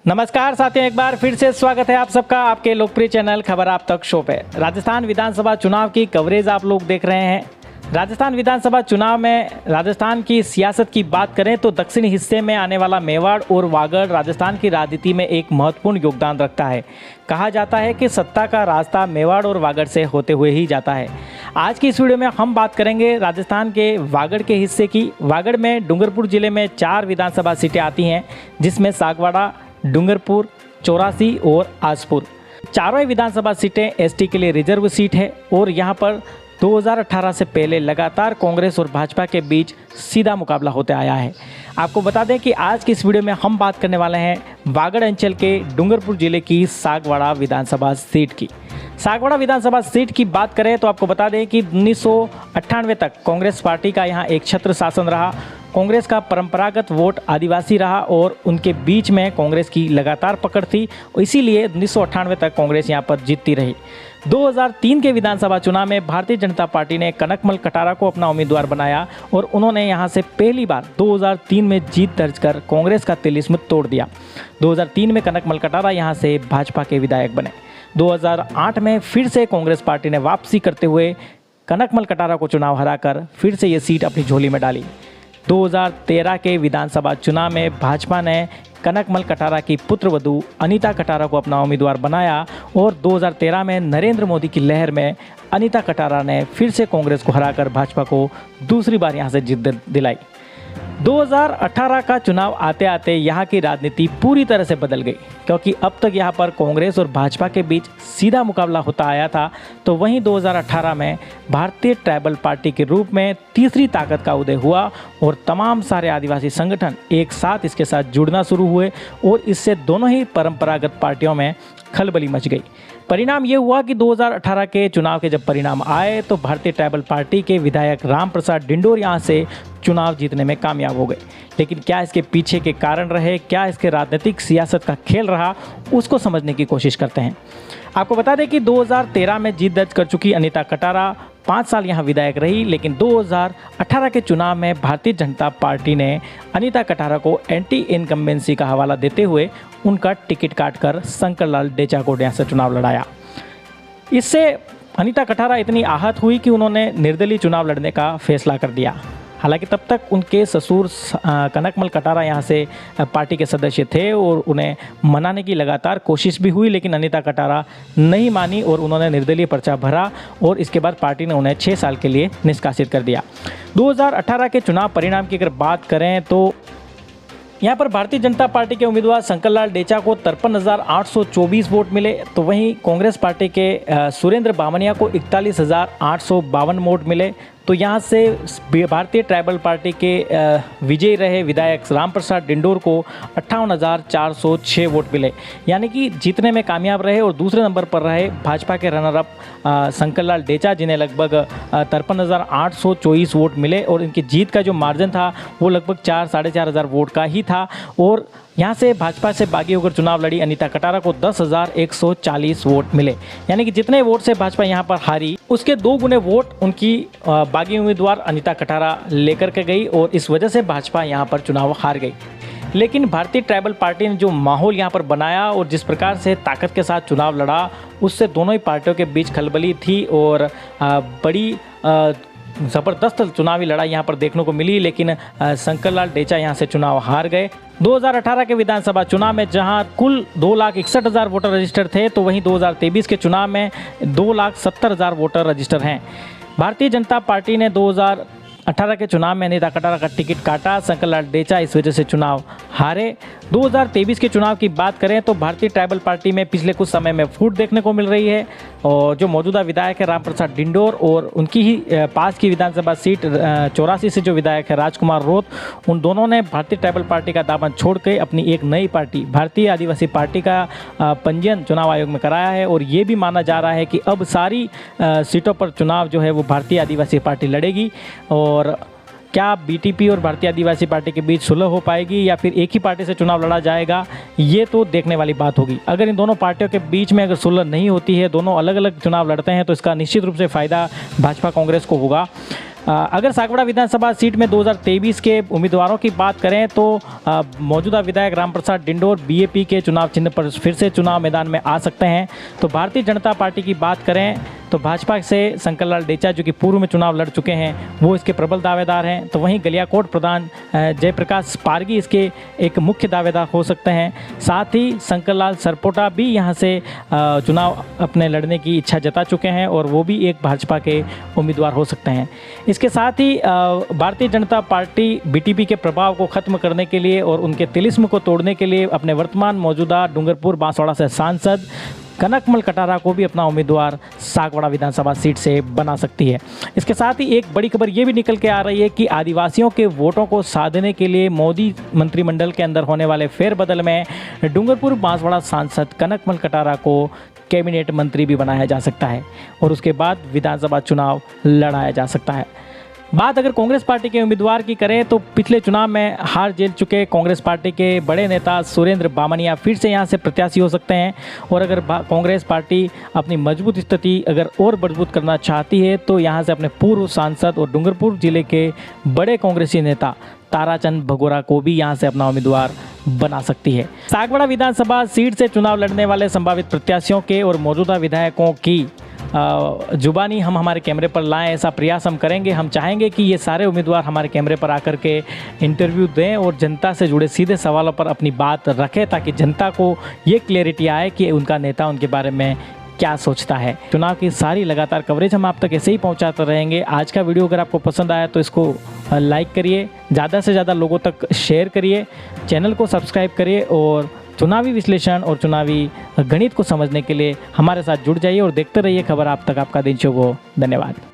नमस्कार साथियों, एक बार फिर से स्वागत है आप सबका आपके लोकप्रिय चैनल खबर आप तक शो पे। राजस्थान विधानसभा चुनाव की कवरेज आप लोग देख रहे हैं। राजस्थान विधानसभा चुनाव में राजस्थान की सियासत की बात करें तो दक्षिणी हिस्से में आने वाला मेवाड़ और वागड़ राजस्थान की राजनीति में एक महत्वपूर्ण योगदान रखता है। कहा जाता है कि सत्ता का रास्ता मेवाड़ और वागड़ से होते हुए ही जाता है। आज की इस वीडियो में हम बात करेंगे राजस्थान के वागड़ के हिस्से की। वागड़ में डूंगरपुर जिले में 4 विधानसभा सीटें आती हैं, जिसमें सागवाड़ा, डूंगरपुर, चौरासी और आसपुर। चारों ही विधानसभा सीटें एसटी के लिए रिजर्व सीट है और यहां पर 2018 से पहले लगातार कांग्रेस और भाजपा के बीच सीधा मुकाबला होते आया है। आपको बता दें कि आज की इस वीडियो में हम बात करने वाले हैं वागड़ अंचल के डूंगरपुर जिले की सागवाड़ा विधानसभा सीट की। सागवाड़ा विधानसभा सीट की बात करें तो आपको बता दें कि 1998 तक कांग्रेस पार्टी का यहाँ एक छत्र शासन रहा। कांग्रेस का परंपरागत वोट आदिवासी रहा और उनके बीच में कांग्रेस की लगातार पकड़ थी, इसीलिए 1998 तक कांग्रेस यहाँ पर जीतती रही। 2003 के विधानसभा चुनाव में भारतीय जनता पार्टी ने कनकमल कटारा को अपना उम्मीदवार बनाया और उन्होंने यहाँ से पहली बार 2003 में जीत दर्ज कर कांग्रेस का तिलिस्म तोड़ दिया। 2003 में कनकमल कटारा यहाँ से भाजपा के विधायक बने। 2008 में फिर से कांग्रेस पार्टी ने वापसी करते हुए कनकमल कटारा को चुनाव हराकर फिर से ये सीट अपनी झोली में डाली। 2013 के विधानसभा चुनाव में भाजपा ने कनकमल कटारा की पुत्रवधू अनीता कटारा को अपना उम्मीदवार बनाया और 2013 में नरेंद्र मोदी की लहर में अनीता कटारा ने फिर से कांग्रेस को हराकर भाजपा को दूसरी बार यहां से जीत दिलाई। 2018 का चुनाव आते आते यहाँ की राजनीति पूरी तरह से बदल गई, क्योंकि अब तक यहाँ पर कांग्रेस और भाजपा के बीच सीधा मुकाबला होता आया था। तो वहीं 2018 में भारतीय ट्राइबल पार्टी के रूप में तीसरी ताकत का उदय हुआ और तमाम सारे आदिवासी संगठन एक साथ इसके साथ जुड़ना शुरू हुए और इससे दोनों ही परंपरागत पार्टियों में खलबली मच गई। परिणाम ये हुआ कि 2018 के चुनाव के जब परिणाम आए तो भारतीय ट्राइबल पार्टी के विधायक राम प्रसाद डिंडोर यहाँ से चुनाव जीतने में कामयाब हो गए। लेकिन क्या इसके पीछे के कारण रहे, क्या इसके राजनीतिक सियासत का खेल रहा, उसको समझने की कोशिश करते हैं। आपको बता दें कि 2013 में जीत दर्ज कर चुकी अनीता कटारा 5 साल यहाँ विधायक रही, लेकिन 2018 के चुनाव में भारतीय जनता पार्टी ने अनीता कटारा को एंटी इनकम्बेंसी का हवाला देते हुए उनका टिकट काटकर शंकरलाल डेचा को यहाँ से चुनाव लड़ाया। इससे अनीता कटारा इतनी आहत हुई कि उन्होंने निर्दलीय चुनाव लड़ने का फैसला कर दिया। हालांकि तब तक उनके ससुर कनकमल कटारा यहाँ से पार्टी के सदस्य थे और उन्हें मनाने की लगातार कोशिश भी हुई, लेकिन अनीता कटारा नहीं मानी और उन्होंने निर्दलीय पर्चा भरा और इसके बाद पार्टी ने उन्हें 6 साल के लिए निष्कासित कर दिया। 2018 के चुनाव परिणाम की अगर बात करें तो यहाँ पर भारतीय जनता पार्टी के उम्मीदवार शंकरलाल डेचा को 53,824 वोट मिले, तो वहीं कांग्रेस पार्टी के सुरेंद्र बामनिया को 41,852 वोट मिले। तो यहाँ से भारतीय ट्राइबल पार्टी के विजयी रहे विधायक राम प्रसाद डिंडोर को 58,406 वोट मिले, यानी कि जीतने में कामयाब रहे। और दूसरे नंबर पर रहे भाजपा के रनर अप शंकरलाल डेचा, जिन्हें लगभग 53,824 वोट मिले और इनकी जीत का जो मार्जिन था वो लगभग 4-4.5 हज़ार वोट का ही था। और यहाँ से भाजपा से बागी होकर चुनाव लड़ी अनीता कटारा को 10,140 वोट मिले, यानी कि जितने वोट से भाजपा यहाँ पर हारी उसके 2 गुने वोट उनकी बागी उम्मीदवार अनीता कटारा लेकर के गई और इस वजह से भाजपा यहाँ पर चुनाव हार गई। लेकिन भारतीय ट्राइबल पार्टी ने जो माहौल यहाँ पर बनाया और जिस प्रकार से ताकत के साथ चुनाव लड़ा, उससे दोनों ही पार्टियों के बीच खलबली थी और बड़ी ज़बरदस्त चुनावी लड़ाई यहाँ पर देखने को मिली। लेकिन शंकरलाल डेचा यहाँ से चुनाव हार गए। 2018 के विधानसभा चुनाव में जहां कुल 2,61,000 वोटर रजिस्टर थे, तो वहीं 2023 के चुनाव में 2,70,000 वोटर रजिस्टर हैं। भारतीय जनता पार्टी ने 2018 के चुनाव में अनीता कटारा का टिकट काटा, शंकरलाल डेचा इस वजह से चुनाव हारे। 2023 के चुनाव की बात करें तो भारतीय ट्राइबल पार्टी में पिछले कुछ समय में फूट देखने को मिल रही है और जो मौजूदा विधायक है राम प्रसाद डिंडोर और उनकी ही पास की विधानसभा सीट 84 से जो विधायक है राजकुमार रोत, उन दोनों ने भारतीय ट्राइबल पार्टी का दामन छोड़ के अपनी एक नई पार्टी भारतीय आदिवासी पार्टी का पंजीयन चुनाव आयोग में कराया है। और ये भी माना जा रहा है कि अब सारी सीटों पर चुनाव जो है वो भारतीय आदिवासी पार्टी लड़ेगी। और क्या बीटीपी और भारतीय आदिवासी पार्टी के बीच सुलह हो पाएगी या फिर एक ही पार्टी से चुनाव लड़ा जाएगा, ये तो देखने वाली बात होगी। अगर इन दोनों पार्टियों के बीच में अगर सुलह नहीं होती है, दोनों अलग अलग चुनाव लड़ते हैं, तो इसका निश्चित रूप से फ़ायदा भाजपा कांग्रेस को होगा। अगर सागवाड़ा विधानसभा सीट में 2023 के उम्मीदवारों की बात करें तो मौजूदा विधायक रामप्रसाद डिंडोर बीएपी के चुनाव चिन्ह पर फिर से चुनाव मैदान में आ सकते हैं। तो भारतीय जनता पार्टी की बात करें तो भाजपा से शंकर लाल डेचा जो कि पूर्व में चुनाव लड़ चुके हैं वो इसके प्रबल दावेदार हैं। तो वहीं गलियाकोट प्रधान जयप्रकाश पारगी इसके एक मुख्य दावेदार हो सकते हैं। साथ ही शंकर लाल सरपोटा भी यहां से चुनाव अपने लड़ने की इच्छा जता चुके हैं और वो भी एक भाजपा के उम्मीदवार हो सकते हैं। इसके साथ ही भारतीय जनता पार्टी बीटीपी के प्रभाव को खत्म करने के लिए और उनके तिलिस्म को तोड़ने के लिए अपने वर्तमान मौजूदा डूंगरपुर बांसवाड़ा से सांसद कनकमल कटारा को भी अपना उम्मीदवार सागवाड़ा विधानसभा सीट से बना सकती है। इसके साथ ही एक बड़ी खबर ये भी निकल के आ रही है कि आदिवासियों के वोटों को साधने के लिए मोदी मंत्रिमंडल के अंदर होने वाले फेरबदल में डूंगरपुर बांसवाड़ा सांसद कनकमल कटारा को कैबिनेट मंत्री भी बनाया जा सकता है और उसके बाद विधानसभा चुनाव लड़ाया जा सकता है। बात अगर कांग्रेस पार्टी के उम्मीदवार की करें तो पिछले चुनाव में हार झेल चुके कांग्रेस पार्टी के बड़े नेता सुरेंद्र बामनिया फिर से यहां से प्रत्याशी हो सकते हैं। और अगर कांग्रेस पार्टी अपनी मजबूत स्थिति अगर और मजबूत करना चाहती है तो यहां से अपने पूर्व सांसद और डूंगरपुर जिले के बड़े कांग्रेसी नेता ताराचंद भगोरा को भी यहां से अपना उम्मीदवार बना सकती है। सागवाड़ा विधानसभा सीट से चुनाव लड़ने वाले संभावित प्रत्याशियों के और मौजूदा विधायकों की जुबानी हम हमारे कैमरे पर लाएं, ऐसा प्रयास हम करेंगे। हम चाहेंगे कि ये सारे उम्मीदवार हमारे कैमरे पर आकर के इंटरव्यू दें और जनता से जुड़े सीधे सवालों पर अपनी बात रखें ताकि जनता को ये क्लैरिटी आए कि उनका नेता उनके बारे में क्या सोचता है। चुनाव की सारी लगातार कवरेज हम आप तक ऐसे ही पहुंचाते रहेंगे। आज का वीडियो अगर आपको पसंद आया तो इसको लाइक करिए, ज़्यादा से ज़्यादा लोगों तक शेयर करिए, चैनल को सब्सक्राइब करिए और चुनावी विश्लेषण और चुनावी गणित को समझने के लिए हमारे साथ जुड़ जाइए और देखते रहिए खबर आप तक। आपका दिन शुभ हो। धन्यवाद।